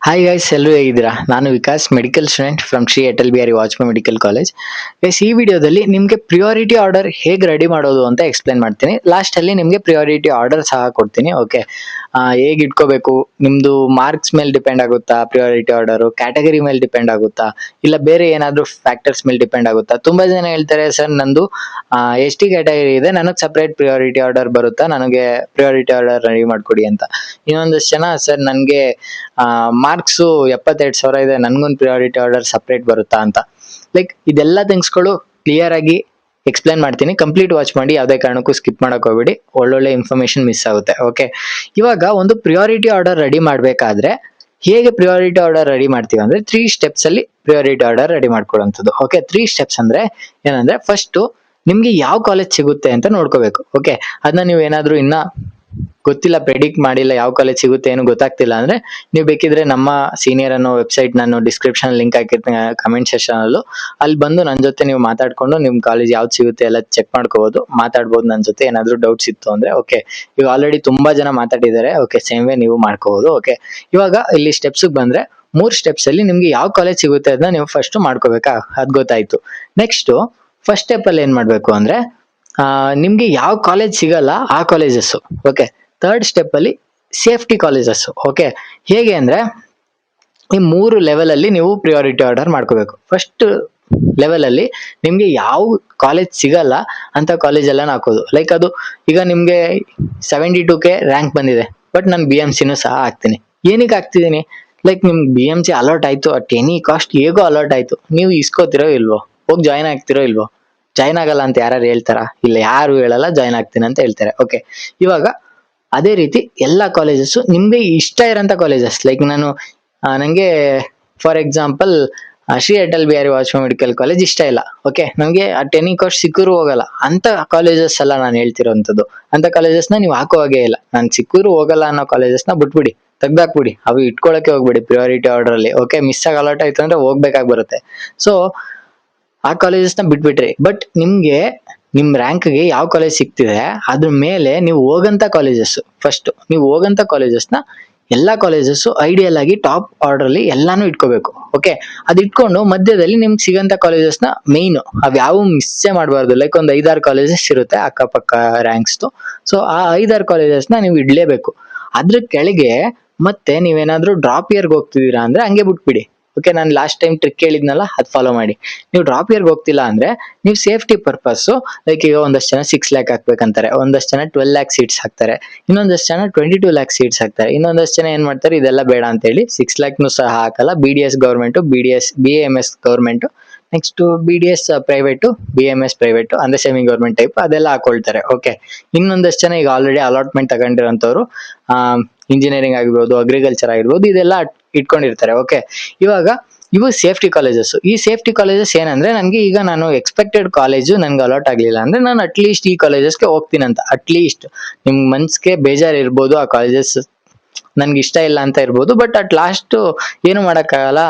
Hi guys, ಎಲ್ಲರೂ ಹೇಗಿದ್ದೀರಾ? ನಾನು Vikas, medical student from Shri Atal Bihari Vajpayee medical college. Guys, ಈ ವಿಡಿಯೋದಲ್ಲಿ ನಿಮಗೆ ಪ್ರಿಯಾರಿಟಿ ಆರ್ಡರ್ ಹೇಗೆ ರೆಡಿ ಮಾಡೋದು ಅಂತ ಎಕ್ಸ್ಪ್ಲೈನ್ ಮಾಡ್ತೀನಿ. ಲಾಸ್ಟ್ ಅಲ್ಲಿ ನಿಮಗೆ ಪ್ರಿಯಾರಿಟಿ ಆರ್ಡರ್ ಸಹ ಕೊಡ್ತೀನಿ. ಓಕೆ, ಹೇಗೆ ಇಟ್ಕೋಬೇಕು, ನಿಮ್ದು ಮಾರ್ಕ್ಸ್ ಮೇಲೆ ಡಿಪೆಂಡ್ ಆಗುತ್ತಾ ಪ್ರಿಯಾರಿಟಿ ಆರ್ಡರ್, ಕ್ಯಾಟಗರಿ ಮೇಲೆ ಡಿಪೆಂಡ್ ಆಗುತ್ತಾ, ಇಲ್ಲ ಬೇರೆ ಏನಾದ್ರು ಫ್ಯಾಕ್ಟರ್ಸ್ ಮೇಲೆ ಡಿಪೆಂಡ್ ಆಗುತ್ತಾ? ತುಂಬಾ ಜನ ಹೇಳ್ತಾರೆ, ಸರ್ ನಂದು ಎಸ್ ಟಿ ಕ್ಯಾಟಗರಿ ಇದೆ, ನನಗೆ ಸಪರೇಟ್ ಪ್ರಿಯಾರಿಟಿ ಆರ್ಡರ್ ಬರುತ್ತಾ, ನನಗೆ ಪ್ರಿಯಾರಿಟಿ ಆರ್ಡರ್ ರೆಡಿ ಮಾಡ್ಕೊಡಿ ಅಂತ. ಇನ್ನೊಂದಷ್ಟು ಜನ, ಸರ್ ನನಗೆ ಮಾರ್ಕ್ಸು 72,000 ಇದೆ, ನನ್ಗೊಂದು ಪ್ರಿಯಾರಿಟಿ ಆರ್ಡರ್ ಸಪ್ರೇಟ್ ಬರುತ್ತಾ ಅಂತ. ಲೈಕ್ ಇದೆಲ್ಲ ಥಿಂಗ್ಸ್ಗಳು ಕ್ಲಿಯರ್ ಆಗಿ ಎಕ್ಸ್ಪ್ಲೈನ್ ಮಾಡ್ತೀನಿ. ಕಂಪ್ಲೀಟ್ ವಾಚ್ ಮಾಡಿ, ಯಾವುದೇ ಕಾರಣಕ್ಕೂ ಸ್ಕಿಪ್ ಮಾಡಕ್ ಹೋಗ್ಬೇಡಿ, ಒಳ್ಳೊಳ್ಳೆ ಇನ್ಫಾರ್ಮೇಶನ್ ಮಿಸ್ ಆಗುತ್ತೆ. ಓಕೆ, ಇವಾಗ ಒಂದು ಪ್ರಿಯಾರಿಟಿ ಆರ್ಡರ್ ರೆಡಿ ಮಾಡ್ಬೇಕಾದ್ರೆ ಹೇಗೆ ಪ್ರಿಯಾರಿಟಿ ಆರ್ಡರ್ ರೆಡಿ ಮಾಡ್ತೀವಿ ಅಂದ್ರೆ 3 ಸ್ಟೆಪ್ಸ್ ಅಲ್ಲಿ ಪ್ರಿಯಾರಿಟಿ ಆರ್ಡರ್ ರೆಡಿ ಮಾಡ್ಕೊಳ್ಳುವಂಥದ್ದು. ಓಕೆ, 3 ಸ್ಟೆಪ್ಸ್ ಅಂದ್ರೆ ಏನಂದ್ರೆ, ಫಸ್ಟ್ ನಿಮ್ಗೆ ಯಾವ ಕಾಲೇಜ್ ಸಿಗುತ್ತೆ ಅಂತ ನೋಡ್ಕೋಬೇಕು. ಓಕೆ, ಅದನ್ನ ನೀವು ಏನಾದ್ರೂ ಇನ್ನ ಗೊತ್ತಿಲ್ಲ, ಪ್ರೆಡಿಕ್ಟ್ ಮಾಡಿಲ್ಲ, ಯಾವ ಕಾಲೇಜ್ ಸಿಗುತ್ತೆ ಏನು ಗೊತ್ತಾಗ್ತಿಲ್ಲ ಅಂದ್ರೆ, ನೀವು ಬೇಕಿದ್ರೆ ನಮ್ಮ ಸೀನಿಯರ್ ಅನ್ನೋ ವೆಬ್ಸೈಟ್ ನಾನು ಡಿಸ್ಕ್ರಿಪ್ಷನ್ ಲಿಂಕ್ ಹಾಕಿರ್ತೀನಿ ಕಮೆಂಟ್ ಸೆಕ್ಷನ್ ಅಲ್ಲೂ, ಅಲ್ಲಿ ಬಂದು ನನ್ನ ಜೊತೆ ನೀವು ಮಾತಾಡ್ಕೊಂಡು ನಿಮ್ ಕಾಲೇಜ್ ಯಾವ್ದು ಸಿಗುತ್ತೆ ಎಲ್ಲ ಚೆಕ್ ಮಾಡ್ಕೋಬಹುದು, ಮಾತಾಡ್ಬೋದು ನನ್ನ ಜೊತೆ ಏನಾದ್ರು ಡೌಟ್ಸ್ ಇತ್ತು ಅಂದ್ರೆ. ಓಕೆ, ಈಗ ಆಲ್ರೆಡಿ ತುಂಬಾ ಜನ ಮಾತಾಡಿದ್ದಾರೆ. ಓಕೆ, ಸೇಮ್ ವೇ ನೀವು ಮಾಡ್ಕೋಬಹುದು. ಓಕೆ, ಇವಾಗ ಇಲ್ಲಿ ಸ್ಟೆಪ್ಸ್ ಬಂದ್ರೆ 3 ಸ್ಟೆಪ್ಸ್ ಅಲ್ಲಿ ನಿಮ್ಗೆ ಯಾವ ಕಾಲೇಜ್ ಸಿಗುತ್ತೆ ಅದನ್ನ ನೀವು ಫಸ್ಟ್ ಮಾಡ್ಕೋಬೇಕಾ, ಅದ್ ಗೊತ್ತಾಯ್ತು. ನೆಕ್ಸ್ಟ್ ಫಸ್ಟ್ ಸ್ಟೆಪ್ ಅಲ್ಲಿ ಏನ್ ಮಾಡ್ಬೇಕು ಅಂದ್ರೆ, ನಿಮ್ಗೆ ಯಾವ ಕಾಲೇಜ್ ಸಿಗಲ್ಲ ಆ ಕಾಲೇಜಸ್. ಓಕೆ, ಥರ್ಡ್ ಸ್ಟೆಪ್ ಅಲ್ಲಿ ಸೇಫ್ಟಿ ಕಾಲೇಜಸ್. ಓಕೆ, ಹೇಗೆ ಅಂದ್ರೆ ಈ 3 ಲೆವೆಲ್ ಅಲ್ಲಿ ನೀವು ಪ್ರಿಯಾರಿಟಿ ಆರ್ಡರ್ ಮಾಡ್ಕೋಬೇಕು. ಫಸ್ಟ್ ಲೆವೆಲ್ ಅಲ್ಲಿ ನಿಮ್ಗೆ ಯಾವ ಕಾಲೇಜ್ ಸಿಗಲ್ಲ ಅಂತ ಕಾಲೇಜ್ ಎಲ್ಲ ಹಾಕೋದು. ಲೈಕ್ ಅದು ಈಗ ನಿಮ್ಗೆ 72K ರ್ಯಾಂಕ್ ಬಂದಿದೆ, ಬಟ್ ನಾನು BMC ಸಹ ಹಾಕ್ತೀನಿ. ಏನಕ್ಕೆ ಹಾಕ್ತಿದೀನಿ, ಲೈಕ್ ನಿಮ್ಗೆ BMC ಅಲರ್ಟ್ ಆಯ್ತು, ಅಟ್ ಎನಿ ಕಾಸ್ಟ್ ಹೇಗೋ ಅಲರ್ಟ್ ಆಯ್ತು, ನೀವು ಇಸ್ಕೋತಿರೋ ಇಲ್ವೋ, ಹೋಗಿ ಜಾಯ್ನ್ ಆಗ್ತಿರೋ ಇಲ್ವೋ? ಜಾಯ್ನ್ ಆಗಲ್ಲ ಅಂತ ಯಾರು ಹೇಳ್ತಾರ? ಇಲ್ಲ, ಯಾರು ಹೇಳಲ್ಲ ಜಾಯ್ನ್ ಆಗ್ತೀನಿ ಅಂತ ಹೇಳ್ತಾರೆ. ಓಕೆ, ಇವಾಗ ಅದೇ ರೀತಿ ಎಲ್ಲಾ ಕಾಲೇಜಸ್ ನಿಮ್ಗೆ ಇಷ್ಟ ಇರೋಂಥ ಕಾಲೇಜಸ್, ಲೈಕ್ ನಂಗೆ for example Shri Atal Bihari Vajpayee medical college ಇಷ್ಟ ಇಲ್ಲ. ಓಕೆ, ನಂಗೆ ಆ ಟೆನಿ ಕಾಸ್ಟ್ ಸಿಕ್ಕರೂ ಹೋಗಲ್ಲ ಅಂತ ಕಾಲೇಜಸ್ ಎಲ್ಲ ನಾನು ಹೇಳ್ತಿರೋಂಥದ್ದು. ಅಂತ ಕಾಲೇಜಸ್ ನೀವು ಹಾಕೋ ಹಾಗೆ ಇಲ್ಲ. ನಾನು ಸಿಕ್ಕರೂ ಹೋಗಲ್ಲ ಅನ್ನೋ ಕಾಲೇಜಸ್ ಬಿಟ್ಬಿಡಿ, ತೆಗ್ದಾಕ್ಬಿಡಿ, ಅವು ಇಟ್ಕೊಳಕ್ಕೆ ಹೋಗ್ಬಿಡಿ ಪ್ರಿಯಾರಿಟಿ ಆರ್ಡರ್ ಅಲ್ಲಿ. ಓಕೆ, ಮಿಸ್ ಆಗಿ ಅಲರ್ಟ್ ಆಯ್ತು ಅಂದ್ರೆ ಹೋಗ್ಬೇಕಾಗಿ ಬರುತ್ತೆ. ಸೊ ಆ ಕಾಲೇಜಸ್ ಬಿಟ್ಬಿಟ್ರಿ, ಬಟ್ ನಿಮ್ಗೆ ನಿಮ್ ರ್ಯಾಂಕ್ಗೆ ಯಾವ ಕಾಲೇಜ್ ಸಿಗ್ತಿದೆ ಅದ್ರ ಮೇಲೆ ನೀವು ಹೋಗಂತ ಕಾಲೇಜಸ್, ಫಸ್ಟ್ ನೀವು ಹೋಗಂತ ಕಾಲೇಜಸ್ನ ಎಲ್ಲಾ ಕಾಲೇಜಸ್ ಐಡಿಯಲ್ ಆಗಿ ಟಾಪ್ ಆರ್ಡರ್ ಅಲ್ಲಿ ಎಲ್ಲಾನು ಇಟ್ಕೋಬೇಕು. ಓಕೆ, ಅದ್ ಇಟ್ಕೊಂಡು ಮಧ್ಯದಲ್ಲಿ ನಿಮ್ಗೆ ಸಿಗಂತ ಕಾಲೇಜಸ್ನ ಮೇಯ್ನ್ ಯಾವ ಮಿಸ್ಸೇ ಮಾಡಬಾರ್ದು. ಲೈಕ್ ಒಂದು 5-6 ಕಾಲೇಜಸ್ ಇರುತ್ತೆ ಅಕ್ಕಪಕ್ಕ ರ್ಯಾಂಕ್ಸ್. ಸೊ ಆ 5-6 ಕಾಲೇಜಸ್ನ ನೀವು ಇಡ್ಲೇಬೇಕು. ಅದ್ರ ಕೆಳಗೆ ಮತ್ತೆ ನೀವೇನಾದ್ರೂ ಡ್ರಾಪ್ ಇಯರ್ಗೆ ಹೋಗ್ತಿದೀರಾ ಅಂದ್ರೆ ಹಂಗೆ ಬಿಟ್ಬಿಡಿ. ಓಕೆ, ನಾನು ಲಾಸ್ಟ್ ಟೈಮ್ ಟ್ರಿಕ್ ಹೇಳಿದ್ನಲ್ಲ, ಅದ್ ಫಾಲೋ ಮಾಡಿ. ನೀವು ಡ್ರಾಪ್ ಇಯರ್ಗೆ ಹೋಗ್ತಿಲ್ಲ ಅಂದ್ರೆ ನೀವು ಸೇಫ್ಟಿ ಪರ್ಪಸ್, ಲೈಕ್ ಈಗ ಒಂದಷ್ಟು ಜನ 6 lakh ಹಾಕ್ಬೇಕಂತಾರೆ, ಒಂದಷ್ಟು ಜನ 12 lakh ಸೀಟ್ಸ್ ಹಾಕ್ತಾರೆ, ಇನ್ನೊಂದಷ್ಟು ಜನ 22 lakh ಸೀಟ್ಸ್ ಹಾಕ್ತಾರೆ, ಇನ್ನೊಂದಷ್ಟು ಜನ ಏನ್ ಮಾಡ್ತಾರೆ, ಇದೆಲ್ಲ ಬೇಡ ಅಂತ ಹೇಳಿ 6 lakh ಸಹ ಹಾಕಲ್ಲ. BDS government, BAMS government, next BDS private, BMS private ಅಂದ್ರೆ ಸೆಮಿ ಗೌರ್ಮೆಂಟ್ ಟೈಪ್, ಅದೆಲ್ಲ ಹಾಕೊಳ್ತಾರೆ. ಓಕೆ, ಇನ್ನೊಂದಷ್ಟು ಜನ ಈಗ ಆಲ್ರೆಡಿ ಅಲಾಟ್ಮೆಂಟ್ ತಗೊಂಡಿರೋಂಥವ್ರು ಇಂಜಿನಿಯರಿಂಗ್ ಆಗಿರ್ಬೋದು, ಅಗ್ರಿಕಲ್ಚರ್ ಆಗಿರ್ಬೋದು, ಇದೆಲ್ಲ ಇಟ್ಕೊಂಡಿರ್ತಾರೆ. ಓಕೆ, ಇವಾಗ ಇವು ಸೇಫ್ಟಿ ಕಾಲೇಜಸ್. ಈ ಸೇಫ್ಟಿ ಕಾಲೇಜಸ್ ಏನಂದ್ರೆ, ನನ್ಗೆ ಈಗ ನಾನು ಎಕ್ಸ್ಪೆಕ್ಟೆಡ್ ಕಾಲೇಜು ನನ್ಗೆ ಅಲಾಟ್ ಆಗ್ಲಿಲ್ಲ ಅಂದ್ರೆ ನಾನು ಅಟ್ಲೀಸ್ಟ್ ಈ ಕಾಲೇಜಸ್ಗೆ ಹೋಗ್ತೀನಿ ಅಂತ. ಅಟ್ಲೀಸ್ಟ್ ನಿಮ್ ಮನ್ಸ್ಗೆ ಬೇಜಾರ್ ಇರ್ಬೋದು, ಆ ಕಾಲೇಜಸ್ ನನ್ಗೆ ಇಷ್ಟ ಇಲ್ಲ ಅಂತ ಇರ್ಬೋದು, ಬಟ್ ಅಟ್ ಲಾಸ್ಟ್ ಏನು ಮಾಡಕ್ಕಾಗಲ್ಲ,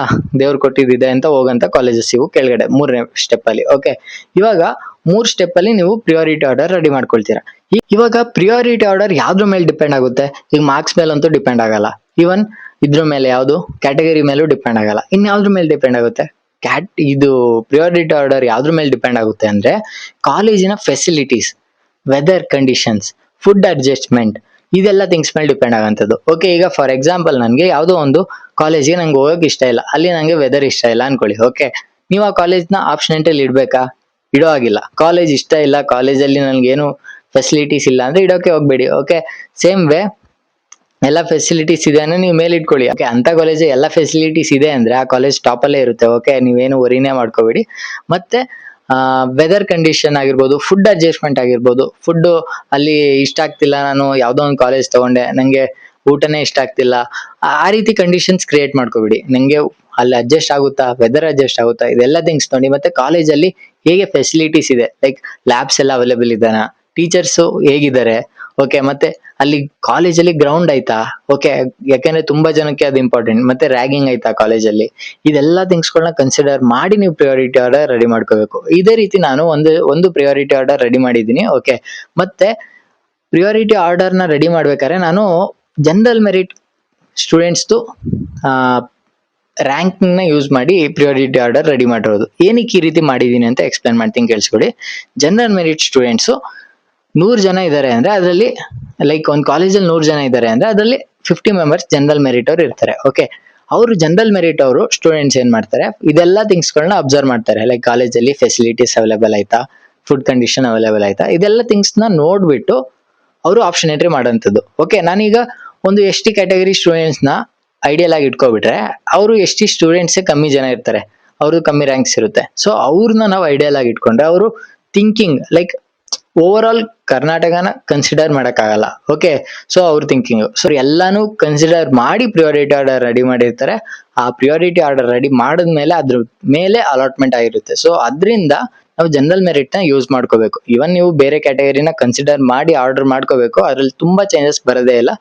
ದೇವ್ರು ಕೊಟ್ಟಿದ್ದಿದೆ ಅಂತ ಹೋಗಂತ ಕಾಲೇಜಸ್ ಇವು ಕೆಳಗಡೆ 3ನೇ ಸ್ಟೆಪ್ ಅಲ್ಲಿ. ಓಕೆ, ಇವಾಗ 3 ಸ್ಟೆಪ್ ಅಲ್ಲಿ ನೀವು ಪ್ರಿಯಾರಿಟಿ ಆರ್ಡರ್ ರೆಡಿ ಮಾಡ್ಕೊಳ್ತೀರಾ. ಇವಾಗ ಪ್ರಿಯಾರಿಟಿ ಆರ್ಡರ್ ಯಾವ್ದ್ರ ಮೇಲೆ ಡಿಪೆಂಡ್ ಆಗುತ್ತೆ? ಈಗ ಮಾರ್ಕ್ಸ್ ಮೇಲಂತೂ ಡಿಪೆಂಡ್ ಆಗಲ್ಲ, ಈವನ್ ಇದ್ರ ಮೇಲೆ ಯಾವ್ದು ಕ್ಯಾಟಗರಿ ಮೇಲೂ ಡಿಪೆಂಡ್ ಆಗಲ್ಲ. ಇನ್ಯಾವ್ದ್ರ ಮೇಲೆ ಡಿಪೆಂಡ್ ಆಗುತ್ತೆ? ಇದು ಪ್ರಿಯಾರಿಟಿ ಆರ್ಡರ್ ಯಾವ್ದ್ರ ಮೇಲೆ ಡಿಪೆಂಡ್ ಆಗುತ್ತೆ ಅಂದ್ರೆ, ಕಾಲೇಜಿನ facilities, weather conditions, food adjustment, ಇದೆಲ್ಲ ಥಿಂಗ್ಸ್ ಮೇಲೆ ಡಿಪೆಂಡ್ ಆಗಂತದ್ದು. ಓಕೆ, ಈಗ ಫಾರ್ ಎಕ್ಸಾಂಪಲ್ ನನ್ಗೆ ಯಾವ್ದೋ ಒಂದು ಕಾಲೇಜ್ಗೆ ನಂಗೆ ಹೋಗಕ್ ಇಷ್ಟ ಇಲ್ಲ, ಅಲ್ಲಿ ನಂಗೆ ವೆದರ್ ಇಷ್ಟ ಇಲ್ಲ ಅನ್ಕೊಳ್ಳಿ. ಓಕೆ, ನೀವು ಆ ಕಾಲೇಜ್ನ ಆಪ್ಷನ್ ಅಲ್ಲಿ ಇಡ್ಬೇಕಾ? ಇಡೋ ಆಗಿಲ್ಲ. ಕಾಲೇಜ್ ಇಷ್ಟ ಇಲ್ಲ, ಕಾಲೇಜಲ್ಲಿ ನನ್ಗೇನು ಫೆಸಿಲಿಟೀಸ್ ಇಲ್ಲ ಅಂದ್ರೆ ಇಡೋಕೆ ಹೋಗ್ಬೇಡಿ. ಓಕೆ, ಸೇಮ್ ವೇ ಎಲ್ಲ ಫೆಸಿಲಿಟೀಸ್ ಇದೆ ಅಂದ್ರೆ ನೀವು ಮೇಲೆ ಇಟ್ಕೊಳ್ಳಿ. ಓಕೆ, ಅಂತ ಕಾಲೇಜ್ ಎಲ್ಲ ಫೆಸಿಲಿಟೀಸ್ ಇದೆ ಅಂದ್ರೆ ಆ ಕಾಲೇಜ್ ಟಾಪ್ ಅಲ್ಲೇ ಇರುತ್ತೆ. ಓಕೆ, ನೀವೇನು ವರಿನೇ ಮಾಡ್ಕೋಬೇಡಿ. ಮತ್ತೆ ವೆದರ್ ಕಂಡೀಷನ್ ಆಗಿರ್ಬೋದು, ಫುಡ್ ಅಡ್ಜಸ್ಟ್ಮೆಂಟ್ ಆಗಿರ್ಬೋದು, ಫುಡ್ ಅಲ್ಲಿ ಇಷ್ಟ ಆಗ್ತಿಲ್ಲ, ನಾನು ಯಾವ್ದೋ ಒಂದು ಕಾಲೇಜ್ ತಗೊಂಡೆ, ನಂಗೆ ಊಟನೇ ಇಷ್ಟ ಆಗ್ತಿಲ್ಲ, ಆ ರೀತಿ ಕಂಡೀಷನ್ಸ್ ಕ್ರಿಯೇಟ್ ಮಾಡ್ಕೋಬಿಡಿ. ನಂಗೆ ಅಲ್ಲಿ ಅಡ್ಜಸ್ಟ್ ಆಗುತ್ತಾ, ವೆದರ್ ಅಡ್ಜಸ್ಟ್ ಆಗುತ್ತಾ, ಇದೆಲ್ಲ ಥಿಂಗ್ಸ್ ನೋಡಿ. ಮತ್ತೆ ಕಾಲೇಜಲ್ಲಿ ಹೇಗೆ ಫೆಸಿಲಿಟೀಸ್ ಇದೆ, ಲೈಕ್ ಲ್ಯಾಬ್ಸ್ ಎಲ್ಲ ಅವೈಲೇಬಲ್ ಇದ್ದಾನ, ಟೀಚರ್ಸ್ ಹೇಗಿದ್ದಾರೆ, ಓಕೆ, ಮತ್ತೆ ಅಲ್ಲಿ ಕಾಲೇಜಲ್ಲಿ ಗ್ರೌಂಡ್ ಆಯ್ತಾ, ಓಕೆ, ಯಾಕಂದ್ರೆ ತುಂಬಾ ಜನಕ್ಕೆ ಅದು ಇಂಪಾರ್ಟೆಂಟ್. ಮತ್ತೆ ರ್ಯಾಗಿಂಗ್ ಆಯ್ತಾ ಕಾಲೇಜಲ್ಲಿ, ಇದೆಲ್ಲ ಥಿಂಗ್ಸ್ಗಳನ್ನ ಕನ್ಸಿಡರ್ ಮಾಡಿ ನೀವು ಪ್ರಿಯಾರಿಟಿ ಆರ್ಡರ್ ರೆಡಿ ಮಾಡ್ಕೋಬೇಕು. ಇದೇ ರೀತಿ ನಾನು ಒಂದು ಪ್ರಿಯಾರಿಟಿ ಆರ್ಡರ್ ರೆಡಿ ಮಾಡಿದ್ದೀನಿ. ಓಕೆ, ಮತ್ತೆ ಪ್ರಿಯಾರಿಟಿ ಆರ್ಡರ್ ನ ರೆಡಿ ಮಾಡ್ಬೇಕಾದ್ರೆ ನಾನು ಜನರಲ್ ಮೆರಿಟ್ ಸ್ಟೂಡೆಂಟ್ಸ್ದು ರ್ಯಾಂಕ್ನ ಯೂಸ್ ಮಾಡಿ ಪ್ರಿಯಾರಿಟಿ ಆರ್ಡರ್ ರೆಡಿ ಮಾಡಿರೋದು. ಏನಕ್ಕೆ ಈ ರೀತಿ ಮಾಡಿದ್ದೀನಿ ಅಂತ ಎಕ್ಸ್ಪ್ಲೇನ್ ಮಾಡ್ತೀನಿ, ಕೇಳಿಸ್ಕೊಡಿ. ಜನರಲ್ ಮೆರಿಟ್ ಸ್ಟೂಡೆಂಟ್ಸು 100 ಜನ ಇದ್ದಾರೆ ಅಂದ್ರೆ ಅದರಲ್ಲಿ ಲೈಕ್ ಒಂದು ಕಾಲೇಜಲ್ಲಿ 100 ಜನ ಇದ್ದಾರೆ ಅಂದ್ರೆ ಅದರಲ್ಲಿ 50 ಮೆಂಬರ್ಸ್ ಜನರಲ್ ಮೆರಿಟ್ ಅವ್ರು ಇರ್ತಾರೆ. ಓಕೆ, ಅವರು ಜನರಲ್ ಮೆರಿಟ್ ಅವರು ಸ್ಟೂಡೆಂಟ್ಸ್ ಏನ್ ಮಾಡ್ತಾರೆ, ಇದೆಲ್ಲ ಥಿಂಗ್ಸ್ಗಳನ್ನ ಅಬ್ಸರ್ವ್ ಮಾಡ್ತಾರೆ. ಲೈಕ್ ಕಾಲೇಜಲ್ಲಿ ಫೆಸಿಲಿಟೀಸ್ ಅವೈಲೇಬಲ್ ಆಯ್ತಾ, ಫುಡ್ ಕಂಡೀಷನ್ ಅವೈಲೇಬಲ್ ಆಯ್ತಾ, ಇದೆಲ್ಲ ಥಿಂಗ್ಸ್ನ ನೋಡ್ಬಿಟ್ಟು ಅವರು ಆಪ್ಷನ್ ಎಂಟ್ರಿ ಮಾಡೋಂಥದ್ದು. ಓಕೆ, ನಾನೀಗ ಒಂದು ST ಕ್ಯಾಟಗರಿ ಸ್ಟೂಡೆಂಟ್ಸ್ನ ಐಡಿಯಲ್ ಆಗಿ ಇಟ್ಕೊಬಿಟ್ರೆ ಅವರು ST ಸ್ಟೂಡೆಂಟ್ಸೇ ಕಮ್ಮಿ ಜನ ಇರ್ತಾರೆ, ಅವ್ರದ್ದು ಕಮ್ಮಿ ರ್ಯಾಂಕ್ಸ್ ಇರುತ್ತೆ. ಸೊ ಅವ್ರನ್ನ ನಾವು ಐಡಿಯಲ್ ಆಗಿ ಇಟ್ಕೊಂಡ್ರೆ ಅವರು ಥಿಂಕಿಂಗ್ ಲೈಕ್ ಓವರ್ ಆಲ್ ಕರ್ನಾಟಕನ ಕನ್ಸಿಡರ್ ಮಾಡಕ್ಕಾಗಲ್ಲ. ಓಕೆ, ಸೊ ಅವ್ರ ಥಿಂಕಿಂಗ್, ಸೊ ಎಲ್ಲಾನು ಕನ್ಸಿಡರ್ ಮಾಡಿ ಪ್ರಿಯಾರಿಟಿ ಆರ್ಡರ್ ರೆಡಿ ಮಾಡಿರ್ತಾರೆ. ಆ ಪ್ರಿಯಾರಿಟಿ ಆರ್ಡರ್ ರೆಡಿ ಮಾಡಿದ್ಮೇಲೆ ಅದ್ರ ಮೇಲೆ ಅಲಾಟ್ಮೆಂಟ್ ಆಗಿರುತ್ತೆ. ಸೊ ಅದರಿಂದ ನಾವು ಜನರಲ್ ಮೆರಿಟ್ ನ ಯೂಸ್ ಮಾಡ್ಕೋಬೇಕು. ಇವನ್ ನೀವು ಬೇರೆ ಕ್ಯಾಟಗರಿನ ಕನ್ಸಿಡರ್ ಮಾಡಿ ಆರ್ಡರ್ ಮಾಡ್ಕೋಬೇಕು, ಅದ್ರಲ್ಲಿ ತುಂಬಾ ಚೇಂಜಸ್ ಬರೋದೇ ಇಲ್ಲ.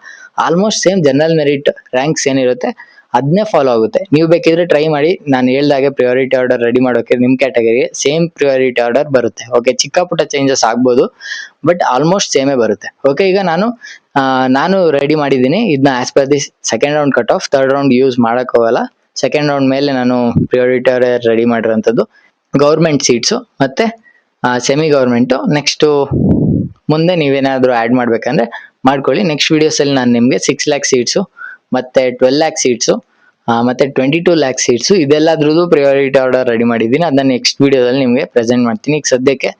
Almost same general merit ranks ಏನಿರುತ್ತೆ ಅದನ್ನೇ ಫಾಲೋ ಆಗುತ್ತೆ. ನೀವು ಬೇಕಿದ್ರೆ ಟ್ರೈ ಮಾಡಿ, ನಾನು ಹೇಳ್ದಾಗೆ ಪ್ರಿಯಾರಿಟಿ ಆರ್ಡರ್ ರೆಡಿ ಮಾಡೋಕೆ ನಿಮ್ ಕ್ಯಾಟಗರಿಗೆ ಸೇಮ್ ಪ್ರಿಯಾರಿಟಿ ಆರ್ಡರ್ ಬರುತ್ತೆ. ಓಕೆ, ಚಿಕ್ಕ ಪುಟ್ಟ ಚೇಂಜಸ್ ಆಗ್ಬೋದು, ಬಟ್ ಆಲ್ಮೋಸ್ಟ್ ಸೇಮೇ ಬರುತ್ತೆ. ಓಕೆ, ಈಗ ನಾನು ರೆಡಿ ಮಾಡಿದ್ದೀನಿ ಇದನ್ನ as per the second round cut off. Third round use ಮಾಡಕ್ ಹೋಗಲ್ಲ. ಸೆಕೆಂಡ್ ರೌಂಡ್ ಮೇಲೆ ನಾನು ಪ್ರಿಯಾರಿಟಿ ಆರ್ಡರ್ ರೆಡಿ ಮಾಡಿರೋಂಥದ್ದು ಗೌರ್ಮೆಂಟ್ ಸೀಟ್ಸು ಮತ್ತೆ ಸೆಮಿ ಗೌರ್ಮೆಂಟು. ನೆಕ್ಸ್ಟ್ ಮುಂದೆ ನೀವೇನಾದ್ರೂ ಆ್ಯಡ್ ಮಾಡ್ಬೇಕಂದ್ರೆ ಮಾಡ್ಕೊಳ್ಳಿ. ನೆಕ್ಸ್ಟ್ ವಿಡಿಯೋಸಲ್ಲಿ ನಾನು ನಿಮಗೆ 6 lakh ಸೀಟ್ಸು ಮತ್ತೆ 12 lakh ಸೀಟ್ಸು ಮತ್ತೆ 22 lakh ಸೀಟ್ಸು ಇದೆಲ್ಲದ್ರದ್ದು ಪ್ರಿಯಾರಿಟಿ ಆರ್ಡರ್ ರೆಡಿ ಮಾಡಿದ್ದೀನಿ. ಅದನ್ನ ನೆಕ್ಸ್ಟ್ ವಿಡಿಯೋದಲ್ಲಿ ನಿಮಗೆ ಪ್ರೆಸೆಂಟ್ ಮಾಡ್ತೀನಿ. ಈಗ ಸದ್ಯಕ್ಕೆ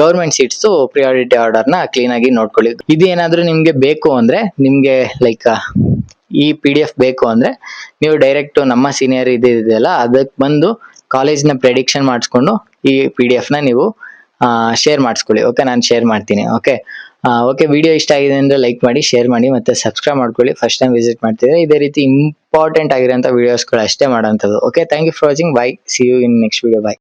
ಗೌರ್ಮೆಂಟ್ ಸೀಟ್ಸು ಪ್ರಿಯಾರಿಟಿ ಆರ್ಡರ್ನ ಕ್ಲೀನ್ ಆಗಿ ನೋಡ್ಕೊಳ್ಳಿ. ಇದು ಏನಾದರೂ ನಿಮಗೆ ಬೇಕು ಅಂದ್ರೆ, ನಿಮಗೆ ಲೈಕ್ ಈ PDF ಬೇಕು ಅಂದ್ರೆ ನೀವು ಡೈರೆಕ್ಟ್ ನಮ್ಮ ಸೀನಿಯರ್ ಇದೆಯಲ್ಲ ಅದಕ್ಕೆ ಬಂದು ಕಾಲೇಜ್ನ ಪ್ರೆಡಿಕ್ಷನ್ ಮಾಡಿಸ್ಕೊಂಡು ಈ PDF ನ ನೀವು ಶೇರ್ ಮಾಡಿಸ್ಕೊಳ್ಳಿ. ಓಕೆ, ನಾನು ಶೇರ್ ಮಾಡ್ತೀನಿ. ಓಕೆ, ವಿಡಿಯೋ ಇಷ್ಟ ಆಗಿದೆ ಅಂದ್ರೆ ಲೈಕ್ ಮಾಡಿ, ಶೇರ್ ಮಾಡಿ, ಮತ್ತೆ ಸಬ್ಸ್ಕ್ರೈಬ್ ಮಾಡ್ಕೊಳ್ಳಿ. ಫಸ್ಟ್ ಟೈಮ್ ವಿಸಿಟ್ ಮಾಡ್ತಿದ್ರೆ ಇದೇ ರೀತಿ ಇಂಪಾರ್ಟೆಂಟ್ ಆಗಿರೋಂಥ ವಿಡಿಯೋಸ್ಗಳು ಅಷ್ಟೇ ಮಾಡೋಂಥದ್ದು. Okay, thank you for watching. Bye, see you in next video. By.